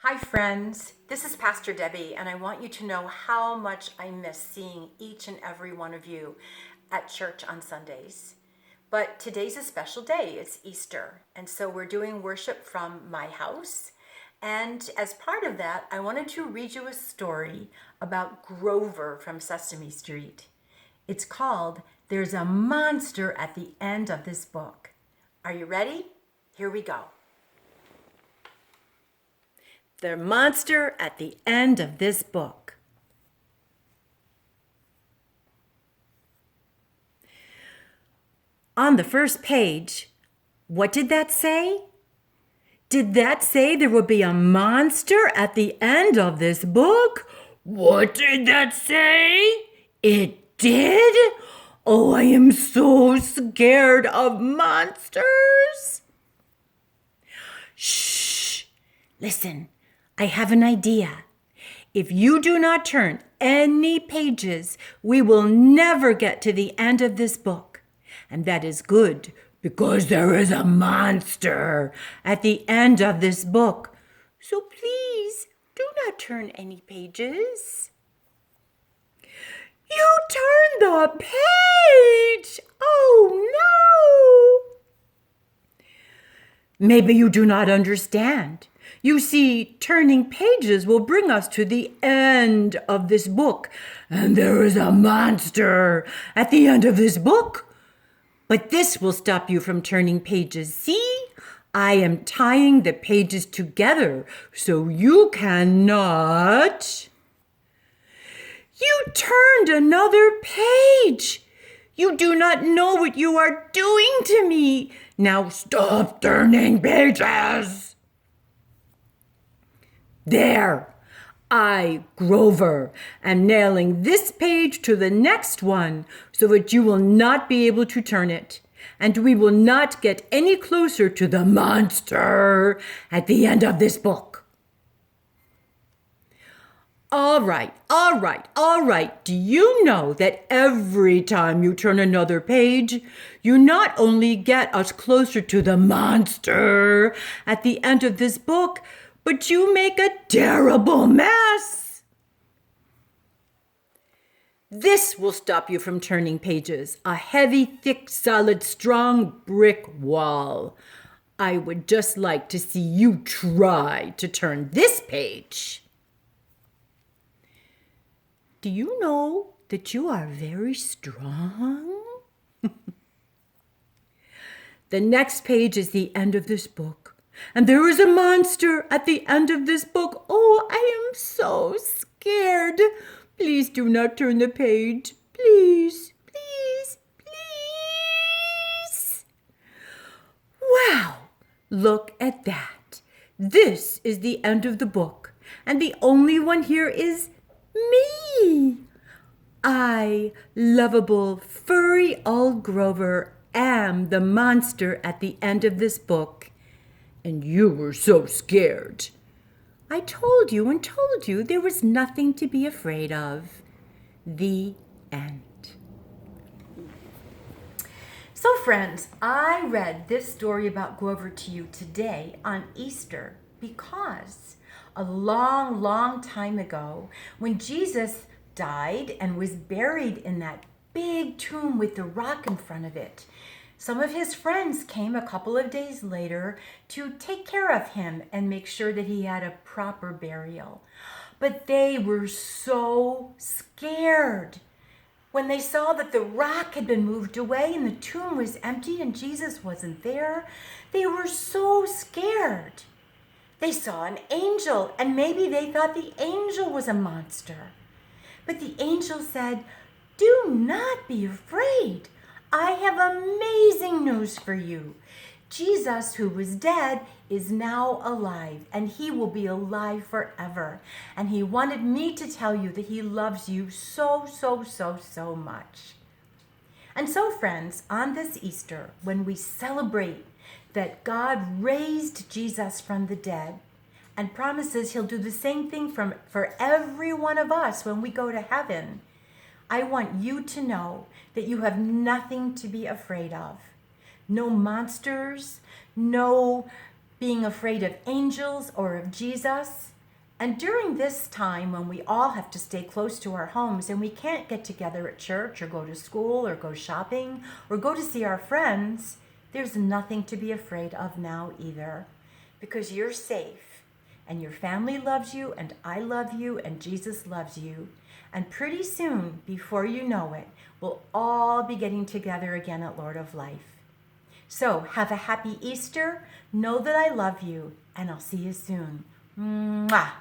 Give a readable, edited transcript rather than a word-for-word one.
Hi friends, this is Pastor Debbie, and I want you to know how much I miss seeing each and every one of you at church on Sundays. But today's a special day, it's Easter, and so we're doing worship from my house. And as part of that, I wanted to read you a story about Grover from Sesame Street. It's called There's a Monster at the End of This Book. Are you ready? Here we go. The monster at the end of this book. On the first page, what did that say? Did that say there would be a monster at the end of this book? What did that say? It did? Oh, I am so scared of monsters. Shh, listen. I have an idea. If you do not turn any pages, we will never get to the end of this book. And that is good, because there is a monster at the end of this book. So please, do not turn any pages. You turned the page! Oh no! Maybe you do not understand. You see, turning pages will bring us to the end of this book, and there is a monster at the end of this book. But this will stop you from turning pages. See, I am tying the pages together so you cannot. You turned another page. You do not know what you are doing to me. Now stop turning pages. There, I, Grover, am nailing this page to the next one so that you will not be able to turn it, and we will not get any closer to the monster at the end of this book. All right. Do you know that every time you turn another page, you not only get us closer to the monster at the end of this book, but you make a terrible mess. This will stop you from turning pages. A heavy, thick, solid, strong brick wall. I would just like to see you try to turn this page. Do you know that you are very strong? The next page is the end of this book. And there is a monster at the end of this book. Oh, I am so scared. Please do not turn the page. Please. Wow, look at that. This is the end of the book. And the only one here is me. I, lovable, furry old Grover, am the monster at the end of this book. And you were so scared. I told you there was nothing to be afraid of. The end. So friends, I read this story about Grover to you today on Easter because a long time ago, when Jesus died and was buried in that big tomb with the rock in front of it, some of his friends came a couple of days later to take care of him and make sure that he had a proper burial. But they were so scared. When they saw that the rock had been moved away and the tomb was empty and Jesus wasn't there, they were so scared. They saw an angel, and maybe they thought the angel was a monster. But the angel said, "Do not be afraid. I have amazing news for you. Jesus, who was dead, is now alive, and he will be alive forever. And he wanted me to tell you that he loves you so much." And so, friends, on this Easter, when we celebrate that God raised Jesus from the dead and promises he'll do the same thing for every one of us when we go to heaven, I want you to know that you have nothing to be afraid of. No monsters, no being afraid of angels or of Jesus. And during this time when we all have to stay close to our homes and we can't get together at church or go to school or go shopping or go to see our friends, there's nothing to be afraid of now either, because you're safe and your family loves you and I love you and Jesus loves you. And pretty soon, before you know it, we'll all be getting together again at Lord of Life. So have a happy Easter. Know that I love you, and I'll see you soon. Mwah.